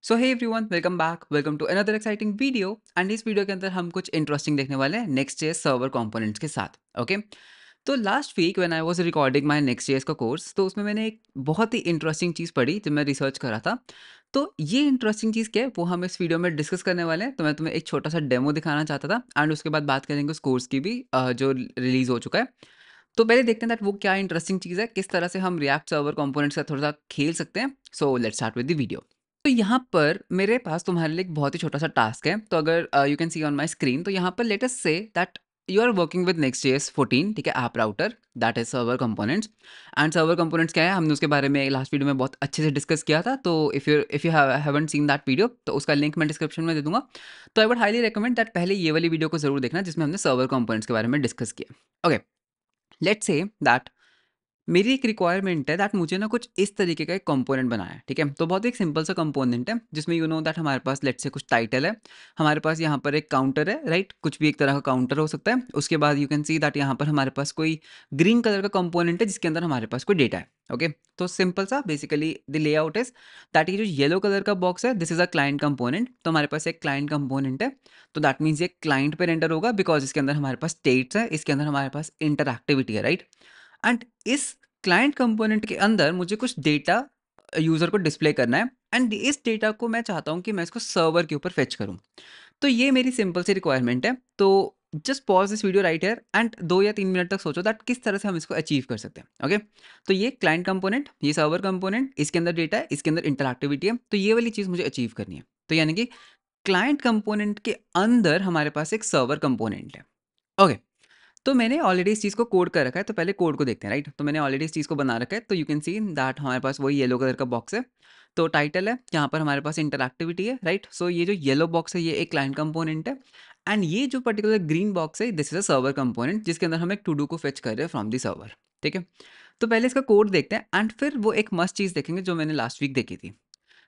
So hey everyone, welcome back. Welcome to another exciting video. And इस video के अंदर हम कुछ इंटरेस्टिंग देखने वाले हैं नेक्स्ट जेएस सर्वर कंपोनेंट्स के साथ। ओके, तो last week when I was recording my next JS का कोर्स, तो उसमें मैंने एक बहुत ही इंटरेस्टिंग चीज़ पढ़ी जब मैं रिसर्च कर रहा था। तो ये इंटरेस्टिंग चीज़ क्या है वो हम इस वीडियो में डिस्कस करने वाले हैं। तो मैं तुम्हें एक छोटा सा डेमो दिखाना चाहता था एंड उसके बाद बात करेंगे उस कोर्स की भी, जो रिलीज हो चुका है। तो पहले देखते हैं दैट वो क्या इंटरेस्टिंग चीज़ है, किस तरह से हम रिएक्ट सर्वर कंपोनेंट्स का थोड़ा सा खेल सकते हैं। So let's start with the video. तो यहाँ पर मेरे पास तुम्हारे लिए एक बहुत ही छोटा सा टास्क है। तो अगर you can see on my screen, तो यहाँ पर let us say that you are working with नेक्स्ट.js 14, ठीक है, app router, that is server components. And server components क्या है, हमने उसके बारे में लास्ट वीडियो में बहुत अच्छे से डिस्कस किया था। तो if you haven't seen that video, तो उसका लिंक मैं डिस्क्रिप्शन में दे दूंगा। तो I would highly recommend that पहले ये वाली वीडियो को जरूर देखना जिसमें हमने सर्वर कंपोनेंट्स के बारे में डिस्कस किया। ओके, लेट्स से दैट मेरी एक रिक्वायरमेंट है दैट मुझे ना कुछ इस तरीके का एक कंपोनेंट बनाना है, ठीक है। तो बहुत ही एक सिंपल सा कंपोनेंट है जिसमें यू नो दैट हमारे पास लेट्स से कुछ टाइटल है, हमारे पास यहाँ पर एक काउंटर है, राइट, कुछ भी एक तरह का काउंटर हो सकता है। उसके बाद यू कैन सी दैट यहाँ पर हमारे पास कोई ग्रीन कलर का कंपोनेंट है जिसके अंदर हमारे पास कोई डेटा है। ओके, तो सिंपल सा basically the layout is that ये जो येलो कलर का बॉक्स है this is a client component. तो हमारे पास एक क्लाइंट कंपोनेंट है, तो दैट मीन्स ये क्लाइंट पे रेंडर होगा बिकॉज इसके अंदर हमारे पास स्टेट्स है, इसके अंदर हमारे पास इंटरएक्टिविटी है, राइट। एंड इस क्लाइंट कंपोनेंट के अंदर मुझे कुछ डेटा यूज़र को डिस्प्ले करना है एंड इस डेटा को मैं चाहता हूँ कि मैं इसको सर्वर के ऊपर फेच करूँ। तो ये मेरी सिंपल सी रिक्वायरमेंट है। तो just pause this video right here and 2 या 3 मिनट तक सोचो दैट किस तरह से हम इसको अचीव कर सकते हैं। ओके, तो ये क्लाइंट कंपोनेंट, ये सर्वर कंपोनेंट, इसके अंदर डेटा है, इसके अंदर इंटरएक्टिविटी है। तो ये वाली चीज़ मुझे अचीव करनी है। तो यानी कि क्लाइंट कंपोनेंट के अंदर हमारे पास एक सर्वर कंपोनेंट है। ओके, तो मैंने ऑलरेडी इस चीज़ को कोड कर रखा है। तो पहले कोड को देखते हैं, राइट। तो मैंने ऑलरेडी इस चीज़ को बना रखा है। तो यू कैन सी दैट हमारे पास वही येलो कलर का बॉक्स है। तो टाइटल है, यहाँ पर हमारे पास इंटरएक्टिविटी है, राइट। सो ये जो येलो बॉक्स है ये एक क्लाइंट कंपोनेंट है एंड ये जो पर्टिकुलर ग्रीन बॉक्स है this is a server component जिसके अंदर हम एक टू डू को फेच कर रहे हैं फ्रॉम दी सर्वर, ठीक है। तो पहले इसका कोड देखते हैं एंड फिर वो एक मस्त चीज़ देखेंगे जो मैंने लास्ट वीक देखी थी।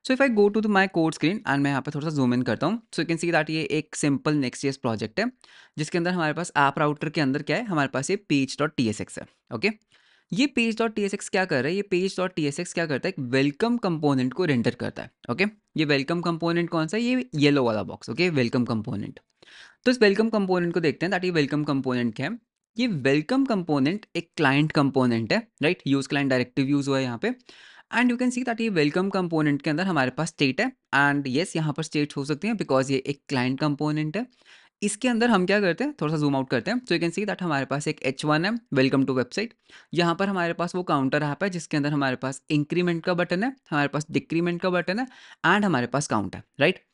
So if I go to my code screen and मैं यहाँ पे थोड़ा सा जूम इन करता हूँ, so you can see that ये एक सिंपल नेक्स्ट प्रोजेक्ट है जिसके अंदर हमारे पास ऐप राउटर के अंदर क्या है, हमारे पास ये page dot T S x है। ओके, ये page dot T S x क्या कर रहा है, ये page dot T S x क्या करता है, एक वेलकम कंपोनेंट को रेंडर करता है। ओके, ये वेलकम कंपोनेंट कौन सा है, ये येलो वाला बॉक्स। Okay, welcome component. तो इस वेलकम कंपोनेंट को देखते हैं दैट ये वेलकम कंपोनेंट क्या है। ये वेलकम कंपोनेंट एक क्लाइंट कंपोनेंट है, right. Use client directive use हुआ है यहाँ पे and you can see that ये वेलकम कंपोनेंट के अंदर हमारे पास स्टेट है एंड येस यहाँ पर स्टेट्स हो सकती हैं बिकॉज ये एक क्लाइंट कंपोनेंट है। इसके अंदर हम क्या करते हैं, थोड़ा सा जूम आउट करते हैं। सो यू कैन सी दैट हमारे पास एक H1 है, वेलकम टू वेबसाइट। यहाँ पर हमारे पास वो काउंटर ऐप है जिसके अंदर हमारे पास इंक्रीमेंट का बटन है, हमारे पास डिक्रीमेंट का बटन है एंड हमारे पास काउंट है, राइट।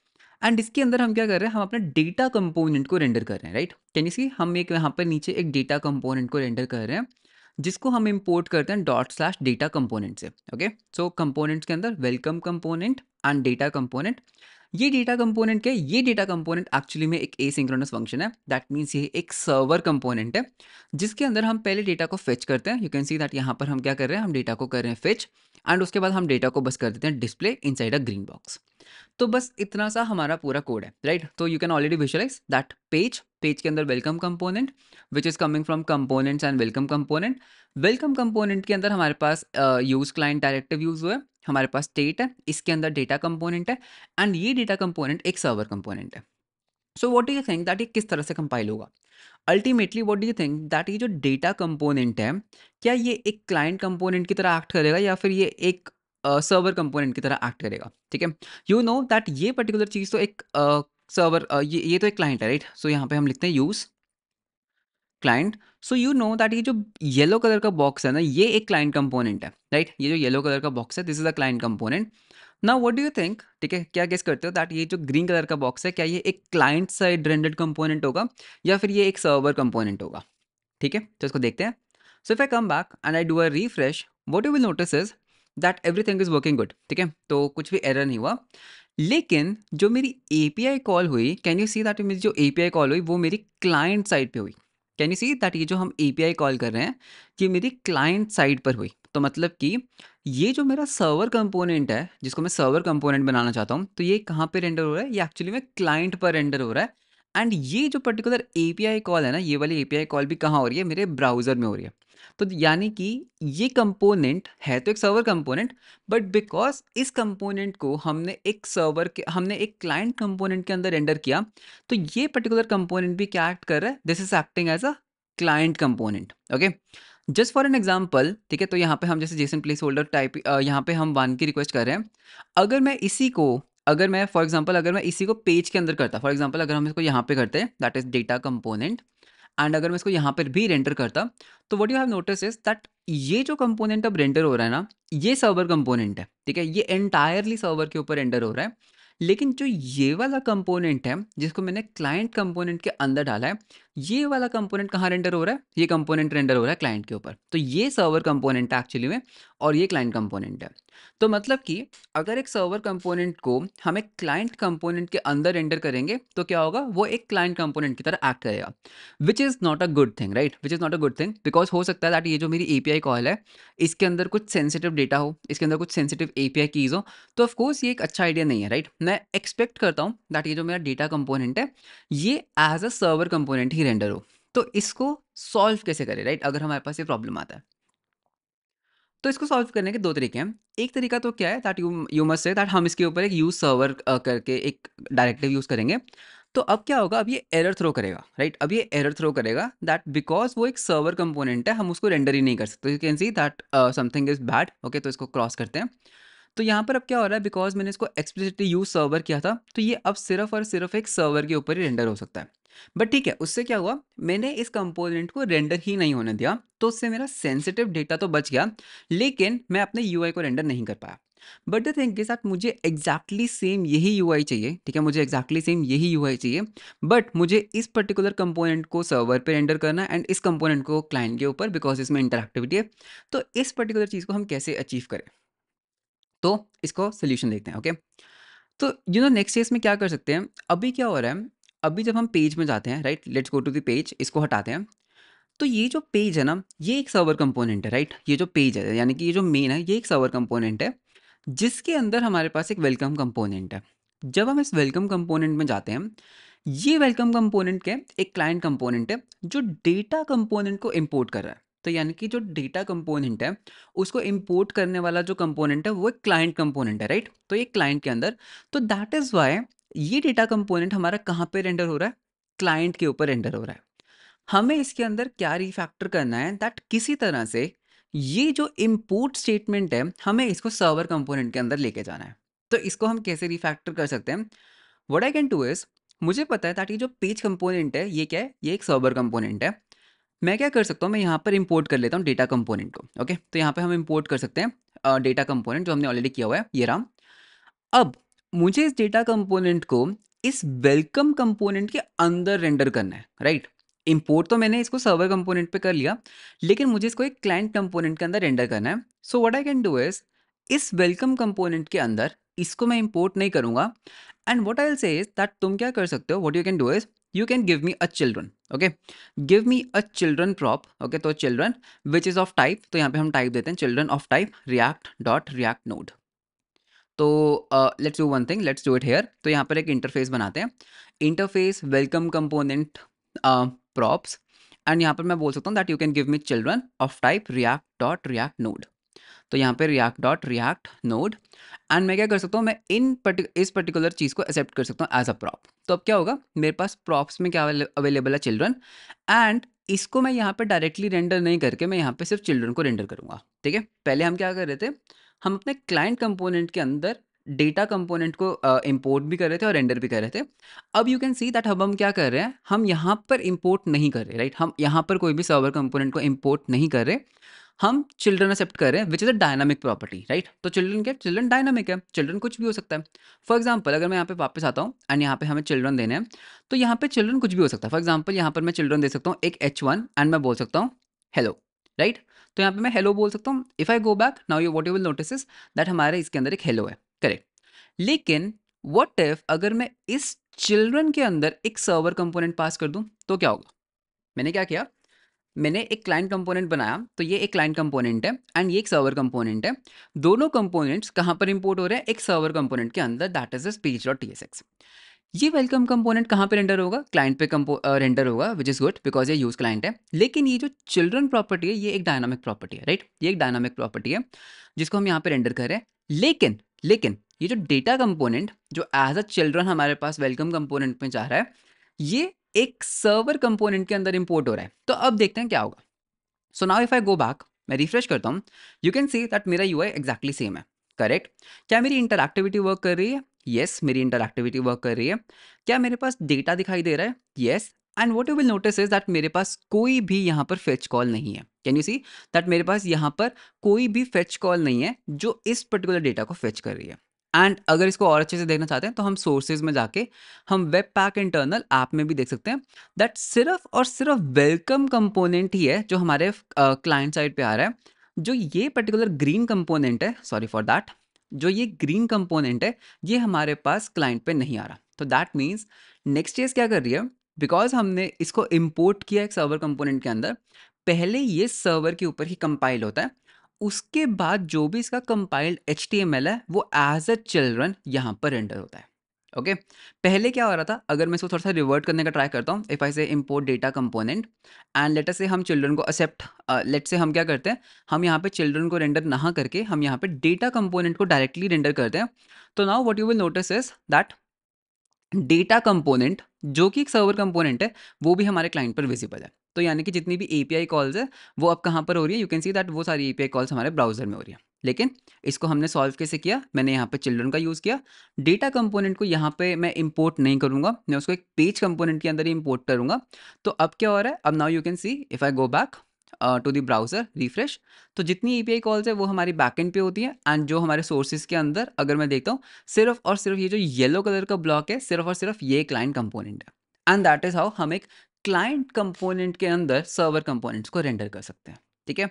एंड इसके अंदर हम क्या कर रहे हैं, हम अपने डेटा कंपोनेंट को रेंडर कर रहे हैं, राइट। कैन यू सी, हम एक यहाँ पर नीचे एक डेटा कंपोनेंट को रेंडर कर रहे हैं जिसको हम इंपोर्ट करते हैं डॉट स्लैश डेटा कंपोनेंट से। ओके, सो कंपोनेंट्स के अंदर welcome component and data component. ये डेटा कंपोनेंट क्या है, ये डेटा कंपोनेंट एक्चुअली में एक एसिंक्रोनस फंक्शन है। दैट मीन्स ये एक सर्वर कंपोनेंट है जिसके अंदर हम पहले डेटा को फेच करते हैं। यू कैन सी दैट यहाँ पर हम क्या कर रहे हैं, हम डेटा को कर रहे हैं फेच एंड उसके बाद हम डेटा को बस कर देते हैं display inside a green box. तो बस इतना सा हमारा पूरा कोड है, राइट। तो you can already visualize that page page के अंदर welcome component which is coming from components and welcome component. Welcome component के अंदर हमारे पास यूज क्लाइंट डायरेक्टिव यूज हुआ है, हमारे पास स्टेट है, इसके अंदर डेटा कंपोनेंट है एंड ये डेटा कंपोनेंट एक सर्वर कंपोनेंट है। So what do you think that ये किस तरह से कंपाइल होगा ultimately, what do you think that ये जो डेटा कंपोनेंट है क्या ये एक क्लाइंट कंपोनेंट की तरह एक्ट करेगा या फिर ये एक सर्वर कंपोनेंट की तरह एक्ट करेगा, ठीक है। यू नो दैट ये पर्टिकुलर चीज़ तो एक सर्वर, ये तो एक क्लाइंट है, राइट। सो यहाँ पे हम लिखते हैं use client. So you know that ये जो येलो कलर का बॉक्स है ना ये एक क्लाइंट कंपोनेंट है, राइट। ये जो येलो कलर का बॉक्स है this is a client component. Now what do you think, ठीक है, क्या गेस करते हो दैट ये जो ग्रीन कलर का बॉक्स है क्या ये एक क्लाइंट साइड रेंडर्ड कंपोनेंट होगा या फिर ये एक सर्वर कंपोनेंट होगा, ठीक है। तो इसको देखते हैं। सो if I come back and I do a refresh, what you will notice is that everything is working good, ठीक है। तो कुछ भी एरर नहीं हुआ। लेकिन जो मेरी एपीआई कॉल हुई, कैन यू सी दैट मेरी जो एपीआई कॉल हुई वो मेरी क्लाइंट साइड पे हुई। कैन यू सी दैट ये जो हम एपीआई कॉल कर रहे हैं ये मेरी क्लाइंट साइड पर हुई। तो मतलब कि ये जो मेरा सर्वर कंपोनेंट है जिसको मैं सर्वर कंपोनेंट बनाना चाहता हूँ, तो ये कहाँ पे रेंडर हो रहा है, ये एक्चुअली में क्लाइंट पर रेंडर हो रहा है एंड ये जो पर्टिकुलर एपीआई कॉल है ना, ये वाली एपीआई कॉल भी कहाँ हो रही है, मेरे ब्राउज़र में हो रही है। तो यानी कि ये कंपोनेंट है तो एक सर्वर कंपोनेंट, बट बिकॉज़ इस कंपोनेंट को हमने एक क्लाइंट कंपोनेंट के अंदर रेंडर किया, तो ये पर्टिकुलर कंपोनेंट भी क्या एक्ट कर रहा है, this is acting as a client component, okay. Just for an example, ठीक है, तो यहाँ पे हम जैसे जेसन प्लेस होल्डर टाइप यहाँ पे हम 1 की रिक्वेस्ट कर रहे हैं। अगर मैं फॉर एग्जांपल अगर मैं इसी को पेज के अंदर करता, फॉर एग्जांपल अगर हम इसको यहाँ पे करते हैं, that is data component, and अगर मैं इसको यहाँ पर भी रेंडर करता, तो what you have notice is that ये जो कंपोनेंट अब रेंडर हो रहा है ना, ये सर्वर कंपोनेंट है, ठीक है, ये एंटायरली सर्वर के ऊपर रेंडर हो रहा है। लेकिन जो ये वाला कंपोनेंट है जिसको मैंने क्लाइंट कंपोनेंट के अंदर डाला है, ये वाला कंपोनेंट कहाँ रेंडर हो रहा है, ये कंपोनेंट रेंडर हो रहा है क्लाइंट के ऊपर। तो ये सर्वर कंपोनेंट है एक्चुअली में, और ये क्लाइंट कंपोनेंट है। तो मतलब कि अगर एक सर्वर कंपोनेंट को हम एक क्लाइंट कंपोनेंट के अंदर रेंडर करेंगे, तो क्या होगा, वो एक क्लाइंट कंपोनेंट की तरह एक्ट करेगा, which is not a good thing, right, which is not a good thing, because हो सकता है दैट ये जो मेरी एपीआई कॉल है, इसके अंदर कुछ सेंसिटिव डेटा हो, इसके अंदर कुछ सेंसिटिव एपीआई कीज़ हो, तो ऑफ कोर्स ये एक अच्छा आइडिया नहीं है, राइट। मैं एक्सपेक्ट करता हूँ दैट ये जो मेरा डेटा कंपोनेंट है, ये एज अ सर्वर कंपोनेंट ही रेंडर हो। तो इसको सॉल्व कैसे करें, राइट, अगर हमारे पास ये प्रॉब्लम आता है। तो इसको सॉल्व करने के 2 तरीके हैं। एक तरीका तो क्या है that you must say that हम इसके ऊपर एक यूज़ सर्वर करके एक डायरेक्टिव यूज़ करेंगे। तो अब क्या होगा, अब ये एरर थ्रो करेगा, राइट? अब ये एरर थ्रो करेगा दैट बिकॉज़ वो एक सर्वर कंपोनेंट है, हम उसको रेंडर ही नहीं कर सकते। You can see that something is bad, okay, तो इसको क्रॉस करते हैं। तो यहाँ पर अब क्या हो रहा है, बिकॉज़ मैंने इसको एक्सप्लिसिटली यूज़ सर्वर किया था, तो ये अब सिर्फ़ और सिर्फ़ एक सर्वर के ऊपर ही रेंडर हो सकता है। बट ठीक है, उससे क्या हुआ, मैंने इस कंपोनेंट को रेंडर ही नहीं होने दिया, तो उससे मेरा सेंसिटिव डेटा तो बच गया, लेकिन मैं अपने यूआई को रेंडर नहीं कर पाया। But the thing is that मुझे एग्ज़ैक्टली सेम यही यूआई चाहिए, ठीक है? मुझे एग्ज़ैक्टली सेम यही यूआई चाहिए, बट मुझे इस पर्टिकुलर कंपोनेंट को सर्वर पे रेंडर करना है एंड इस कंपोनेंट को क्लाइंट के ऊपर, बिकॉज़ इसमें इंटरैक्टिविटी है। तो इस पर्टिकुलर चीज़ को हम कैसे अचीव करें? तो इसको सॉल्यूशन देखते हैं, ओके। तो नेक्स्ट केस में क्या कर सकते हैं, अभी क्या हो रहा है, अभी जब हम पेज में जाते हैं, right, let's go to the page, इसको हटाते हैं। तो ये जो पेज है ना, ये एक सर्वर कंपोनेंट है, राइट, ये जो पेज है यानी कि ये जो मेन है, ये एक सर्वर कंपोनेंट है, जिसके अंदर हमारे पास एक वेलकम कंपोनेंट है। जब हम इस वेलकम कंपोनेंट में जाते हैं, ये वेलकम कंपोनेंट क्या है, एक क्लाइंट कंपोनेंट है जो डेटा कंपोनेंट को इंपोर्ट कर रहा है। तो यानी कि जो डेटा कंपोनेंट है, उसको इंपोर्ट करने वाला जो कंपोनेंट है, वो एक क्लाइंट कंपोनेंट है, राइट। तो ये क्लाइंट के अंदर, तो दैट इज वाई ये डेटा कंपोनेंट हमारा कहाँ पे रेंडर हो रहा है, क्लाइंट के ऊपर रेंडर हो रहा है। हमें इसके अंदर क्या रिफैक्टर करना है, दैट किसी तरह से ये जो इंपोर्ट स्टेटमेंट है, हमें इसको सर्वर कंपोनेंट के अंदर लेके जाना है। तो इसको हम कैसे रिफैक्टर कर सकते हैं, what I can do is, मुझे पता है दैट ये जो पेज कंपोनेंट है, ये क्या है, ये एक सर्वर कंपोनेंट है। मैं क्या कर सकता हूँ, मैं यहाँ पर इंपोर्ट कर लेता हूँ डेटा कंपोनेंट को, ओके। तो यहाँ पे हम इंपोर्ट कर सकते हैं डेटा कंपोनेंट जो हमने ऑलरेडी किया हुआ है, ये रहा। अब मुझे इस डेटा कंपोनेंट को इस वेलकम कंपोनेंट के अंदर रेंडर करना है, राइट। इंपोर्ट तो मैंने इसको सर्वर कंपोनेंट पे कर लिया, लेकिन मुझे इसको एक क्लाइंट कंपोनेंट के अंदर रेंडर करना है। So what I can do is, इस वेलकम कंपोनेंट के अंदर इसको मैं इंपोर्ट नहीं करूंगा, and what I will say is that तुम क्या कर सकते हो, what you can do is, you can give me a children, okay, give me a children prop, okay. तो children which is of type, तो यहाँ पे हम टाइप देते हैं children of type React dot React node. तो let's do one thing, let's do it here. तो यहाँ पर एक इंटरफेस बनाते हैं, interface welcome component props, and यहाँ पर मैं बोल सकता हूँ that you can give me children of type React dot React node. तो यहाँ पे react dot React node, and मैं क्या कर सकता हूँ, मैं इस पर्टिकुलर चीज़ को एक्सेप्ट कर सकता हूँ एज अ प्रॉप। तो अब क्या होगा, मेरे पास प्रॉप्स में क्या अवेलेबल है, चिल्ड्रन, एंड इसको मैं यहाँ पे डायरेक्टली रेंडर नहीं करके मैं यहाँ पे सिर्फ चिल्ड्रन को रेंडर करूँगा, ठीक है। पहले हम क्या कर रहे थे, हम अपने क्लाइंट कंपोनेंट के अंदर डेटा कंपोनेंट को इंपोर्ट भी कर रहे थे और रेंडर भी कर रहे थे। अब यू कैन सी दैट अब हम क्या कर रहे हैं, हम यहाँ पर इंपोर्ट नहीं कर रहे, राइट, हम यहाँ पर कोई भी सर्वर कंपोनेंट को इंपोर्ट नहीं कर रहे, हम चिल्ड्रन एक्सेप्ट कर रहे हैं, which is a dynamic property, right. तो चिल्ड्रन क्या, चिल्ड्रन डायनामिक है, चिल्ड्रन कुछ भी हो सकता है। फॉर एग्जाम्पल अगर मैं यहाँ पे वापस आता हूँ एंड यहाँ पे हमें चिल्ड्रन देने हैं, तो यहाँ पे चिल्ड्रन कुछ भी हो सकता है। फॉर एग्जाम्पल यहाँ पर मैं चिल्ड्रन दे सकता हूँ एक H1 एंड मैं बोल सकता हूँ हेलो, राइट। तो यहाँ पे मैं हेलो बोल सकता हूँ। If I go back now, you what you will notice is that हमारे इसके अंदर एक हेलो है, करेक्ट। लेकिन व्हाट इफ अगर मैं इस चिल्ड्रन के अंदर एक सर्वर कंपोनेंट पास कर दूं, तो क्या होगा, मैंने क्या किया, मैंने एक क्लाइंट कंपोनेंट बनाया, तो ये एक क्लाइंट कंपोनेंट है एंड ये एक सर्वर कंपोनेंट है। दोनों कंपोनेंट्स कहाँ पर इंपोर्ट हो रहे हैं, एक सर्वर कंपोनेंट के अंदर, दैट इज speech.tsx। ये वेलकम कंपोनेंट कहाँ पे रेंडर होगा? क्लाइंट पे रेंडर होगा, व्हिच इज़ गुड बिकॉज़ ये यूज़ क्लाइंट है। लेकिन ये जो चिल्ड्रन प्रॉपर्टी है, ये एक डायनामिक प्रॉपर्टी है, राइट? ये एक डायनामिक प्रॉपर्टी है, जिसको हम यहाँ पे रेंडर कर रहे हैं। लेकिन ये जो डेटा कंपोनेंट जो एज़ अ चिल्ड्रन हमारे पास वेलकम कंपोनेंट में जा रहा है, ये एक सर्वर कंपोनेंट के अंदर इंपोर्ट हो रहा है। तो अब देखते हैं क्या होगा। So now if I go back, मैं रिफ्रेश करता हूँ, यू कैन सी दैट मेरा यूआई एग्जैक्टली सेम है। करेक्ट? क्या मेरी इंटरएक्टिविटी वर्क कर रही है? यस, मेरी इंटरएक्टिविटी वर्क कर रही है। क्या मेरे पास डेटा दिखाई दे रहा है? Yes. And what you will notice is that मेरे पास कोई भी यहाँ पर फेच कॉल नहीं है। कैन यू सी दैट मेरे पास यहाँ पर कोई भी फेच कॉल नहीं है जो इस पर्टिकुलर डेटा को फेच कर रही है। एंड अगर इसको और अच्छे से देखना चाहते हैं तो हम सोर्सेज में जाके हम वेब पैक इंटरनल ऐप में भी देख सकते हैं दैट सिर्फ और सिर्फ वेलकम कंपोनेंट ही है जो हमारे क्लाइंट साइड पे आ रहा है। जो ये पर्टिकुलर ग्रीन कंपोनेंट है, सॉरी फॉर दैट, जो ये ग्रीन कंपोनेंट है, ये हमारे पास क्लाइंट पे नहीं आ रहा। तो दैट मीन्स नेक्स्ट चीज क्या कर रही है, बिकॉज हमने इसको इंपोर्ट किया एक सर्वर कंपोनेंट के अंदर, पहले ये सर्वर के ऊपर ही कंपाइल होता है, उसके बाद जो भी इसका कंपाइल्ड HTML है वो एज अ चिल्ड्रन यहाँ पर रेंडर होता है। ओके, पहले क्या हो रहा था, अगर मैं इसको थोड़ा सा रिवर्ट करने का ट्राई करता हूँ, इफ आई से import data component and let us से हम चिल्ड्रन को एक्सेप्ट, लेट से हम क्या करते हैं, हम यहाँ पे चिल्ड्रन को रेंडर ना करके हम यहाँ पे डेटा कंपोनेंट को डायरेक्टली रेंडर करते हैं। तो now what you will notice is that data component जो कि एक सर्वर कंपोनेंट है वो भी हमारे क्लाइंट पर विजिबल है। तो यानी कि जितनी भी एपीआई कॉल्स है वो अब कहाँ पर हो रही है, यू कैन सी दैट वो सारी एपीआई कॉल्स हमारे ब्राउजर में हो रही है। लेकिन इसको हमने सॉल्व कैसे किया, मैंने यहाँ पे चिल्ड्रन का यूज़ किया, डेटा कंपोनेंट को यहाँ पे मैं इंपोर्ट नहीं करूँगा, मैं उसको एक पेज कंपोनेंट के अंदर ही इंपोर्ट करूँगा। तो अब क्या हो रहा है, अब now you can see if I go back to the browser refresh, तो जितनी एपीआई कॉल्स है वो हमारी बैकएंड पे होती है एंड जो हमारे सोर्सेज के अंदर अगर मैं देखता हूँ, सिर्फ और सिर्फ ये जो येलो कलर का ब्लॉक है, सिर्फ और सिर्फ ये क्लाइंट कंपोनेंट है। एंड दैट इज हाउ हम एक क्लाइंट कंपोनेंट के अंदर सर्वर कंपोनेंट्स को रेंडर कर सकते हैं। ठीक है,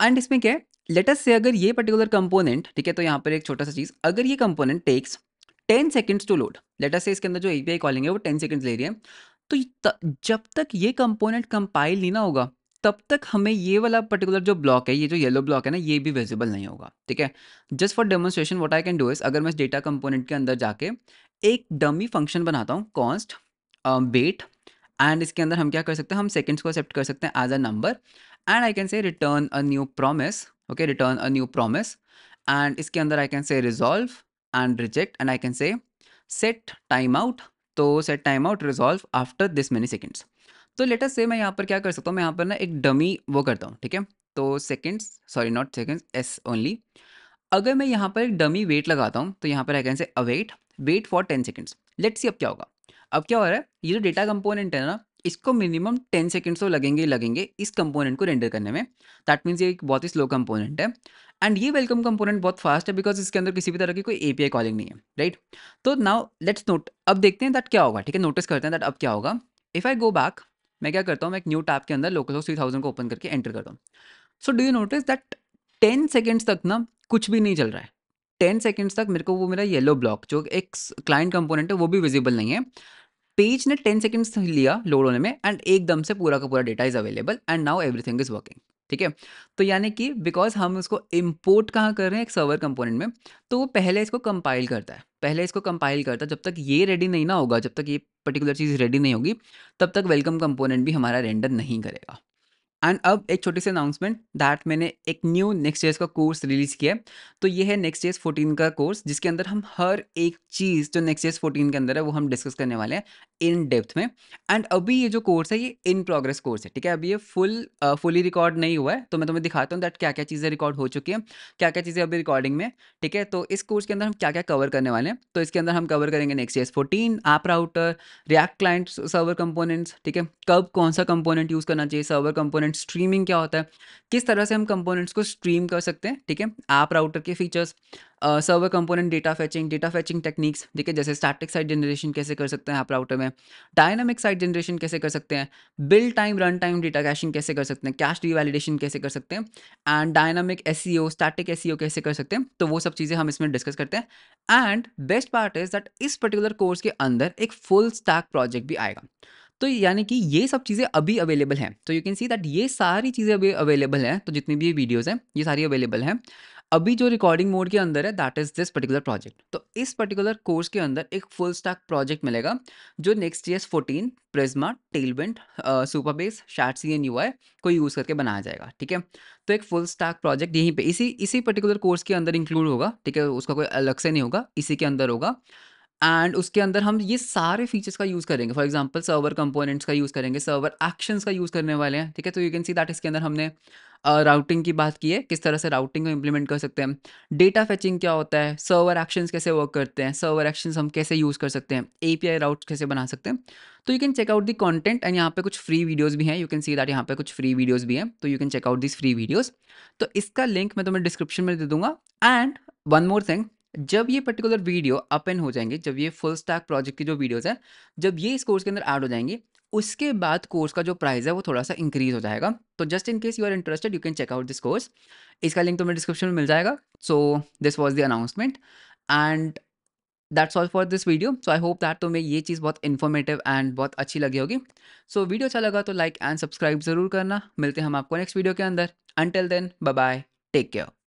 एंड इसमें क्या है, लेट अस से अगर ये पर्टिकुलर कंपोनेंट, ठीक है, तो यहाँ पर एक छोटा सा चीज, अगर ये component takes 10 seconds to load, let us say इसके अंदर जो एपीआई कॉलिंग है वो 10 सेकंड्स ले रही है, तो जब तक ये कंपोनेंट कंपाइल नहीं ना होगा, तब तक हमें ये वाला पर्टिकुलर जो ब्लॉक है, ये जो येलो ब्लॉक है ना, ये भी विजिबल नहीं होगा। ठीक है, just for demonstration what I can do is, अगर मैं इस डेटा कंपोनेंट के अंदर जाके एक डमी फंक्शन बनाता हूँ, कॉन्स्ट वेट, एंड इसके अंदर हम क्या कर सकते हैं, हम सेकंड्स को एक्सेप्ट कर सकते हैं as a number, and I can say return a new promise. Okay, return a new promise, and इसके अंदर I can say resolve and reject, and I can say set time out. तो set time out resolve after this many seconds. तो let us say मैं यहाँ पर क्या कर सकता हूँ, मैं यहाँ पर ना एक डमी वो करता हूँ। ठीक है, तो seconds, sorry not seconds, S only. अगर मैं यहाँ पर एक डमी वेट लगाता हूँ, तो यहाँ पर I can say await, wait for 10 seconds. Let's see अब क्या होगा। अब क्या हो रहा है, ये जो डेटा कंपोनेंट है ना, इसको मिनिमम 10 सेकंड्स तो लगेंगे ही लगेंगे इस कंपोनेंट को रेंडर करने में। दैट मीन्स ये एक बहुत ही स्लो कंपोनेंट है, एंड ये वेलकम कंपोनेंट बहुत फास्ट है बिकॉज इसके अंदर किसी भी तरह की कोई एपीआई कॉलिंग नहीं है, राइट? तो नाउ लेट्स नोट, अब देखते हैं दैट क्या होगा। ठीक है, नोटिस करते हैं दैट अब क्या होगा। इफ आई गो बैक, मैं क्या करता हूँ, मैं एक न्यू टैब के अंदर लोकलहोस्ट 3000 को ओपन करके एंटर करता हूँ। So do you notice that 10 seconds तक ना कुछ भी नहीं चल रहा है। 10 सेकंड्स तक मेरे को वो मेरा येलो ब्लॉक जो एक क्लाइंट कंपोनेंट है वो भी विजिबल नहीं है। पेज ने 10 सेकंड्स लिया लोड होने में, एंड एकदम से पूरा का पूरा data is available and now everything is working. ठीक है, तो यानी कि बिकॉज हम उसको इंपोर्ट कहाँ कर रहे हैं, एक सर्वर कंपोनेंट में, तो वो पहले इसको कंपाइल करता है, पहले इसको कंपाइल करता है। जब तक ये रेडी नहीं ना होगा, जब तक ये पर्टिकुलर चीज़ रेडी नहीं होगी, तब तक वेलकम कंपोनेंट भी हमारा रेंडर नहीं करेगा। एंड अब एक छोटी सी अनाउंसमेंट दैट मैंने एक न्यू नेक्स्ट जेएस का कोर्स रिलीज किया है। तो ये है नेक्स्ट जेएस 14 का कोर्स, जिसके अंदर हम हर एक चीज़ जो नेक्स्ट जेएस 14 के अंदर है वो हम डिस्कस करने वाले हैं इन डेप्थ में। एंड अभी ये जो कोर्स है ये इन प्रोग्रेस कोर्स है। ठीक है, अभी ये फुली रिकॉर्ड नहीं हुआ है, तो मैं तुम्हें दिखाता हूँ दैट क्या क्या चीज़ें रिकॉर्ड हो चुकी हैं, क्या क्या चीज़ें अभी रिकॉर्डिंग में। ठीक है, तो इस कोर्स के अंदर हम क्या क्या कवर करने वाले हैं, तो इसके अंदर हम कवर करेंगे next JS 14, app router, react client server components. ठीक है, कब कौन सा कंपोनेंट यूज़ करना चाहिए, सर्वर कंपोनेंट, स्ट्रीमिंग क्या होता है, किस तरह से हम कंपोनेंट्स को स्ट्रीम कर सकते हैं। ठीक है, ऐप राउटर के features, server component data फैचिंग techniques, ठीक है, जैसे स्टैटिक साइट जनरेशन कैसे कर सकते हैं ऐप राउटर में, डायनामिक साइट जनरेशन कैसे कर सकते हैं, build time run time data caching कैसे कर सकते हैं, कैश रिवैलिडेशन कैसे कर सकते हैं, and dynamic SEO, static SEO कैसे कर सकते हैं। तो वो सब चीज़ें हम इसमें डिस्कस करते हैं। And best part is that इस पर्टिकुलर कोर्स के अंदर एक फुल स्टैक प्रोजेक्ट भी आएगा। तो यानी कि ये सब चीज़ें अभी अवेलेबल हैं, तो यू कैन सी दैट ये सारी चीज़ें अभी अवेलेबल हैं, तो जितनी भी वीडियोज़ हैं ये सारी अवेलेबल हैं। अभी जो रिकॉर्डिंग मोड के अंदर है that is this particular project. तो इस पर्टिकुलर कोर्स के अंदर एक फुल स्टैक प्रोजेक्ट मिलेगा जो Next.js 14, Prisma, Tailwind, सुपरबेस, शैटसी and UI को यूज़ करके बनाया जाएगा, ठीक है? तो एक फुल स्टैक प्रोजेक्ट यहीं पे इसी इसी पर्टिकुलर कोर्स के अंदर इंक्लूड होगा, ठीक है? उसका कोई अलग से नहीं होगा, इसी के अंदर होगा। एंड उसके अंदर हम ये सारे फीचर्स का यूज़ करेंगे। फॉर एग्जांपल सर्वर कंपोनेंट्स का यूज़ करेंगे, सर्वर एक्शंस का यूज़ करने वाले हैं, ठीक है? तो यू कैन सी दैट इसके अंदर हमने राउटिंग की बात की है, किस तरह से राउटिंग को इम्प्लीमेंट कर सकते हैं। डेटा फेचिंग क्या होता है, सर्वर एक्शंस कैसे वर्क करते हैं, सर्वर एक्शंस हम कैसे यूज़ कर सकते हैं, एपीआई राउट कैसे बना सकते हैं। तो you can check out the content and यहाँ पे कुछ फ्री वीडियोज़ भी हैं, यू कैन सी दैट यहाँ पे कुछ फ्री वीडियोज़ भी हैं, तो you can check out this free videos. तो इसका लिंक मैं तुम्हें डिस्क्रिप्शन में दे दूँगा। एंड वन मोर थिंग, जब ये पर्टिकुलर वीडियो अप एंड हो जाएँगे, जब ये फुल स्टैक प्रोजेक्ट की जो वीडियोज़ हैं, जब ये इस कोर्स के अंदर ऐड हो जाएँगी, उसके बाद कोर्स का जो प्राइस है वो थोड़ा-सा इंक्रीज़ हो जाएगा। तो just in case you are interested you can check out this course. इसका लिंक तुम्हें डिस्क्रिप्शन में मिल जाएगा। So this was the announcement and that's all for this video. So I hope that तुम्हें ये चीज़ बहुत इन्फॉर्मेटिव एंड बहुत अच्छी लगी होगी। सो वीडियो अच्छा लगा तो लाइक एंड सब्सक्राइब ज़रूर करना। मिलते हैं हम आपको नेक्स्ट वीडियो के अंदर। Until then bye bye, take care.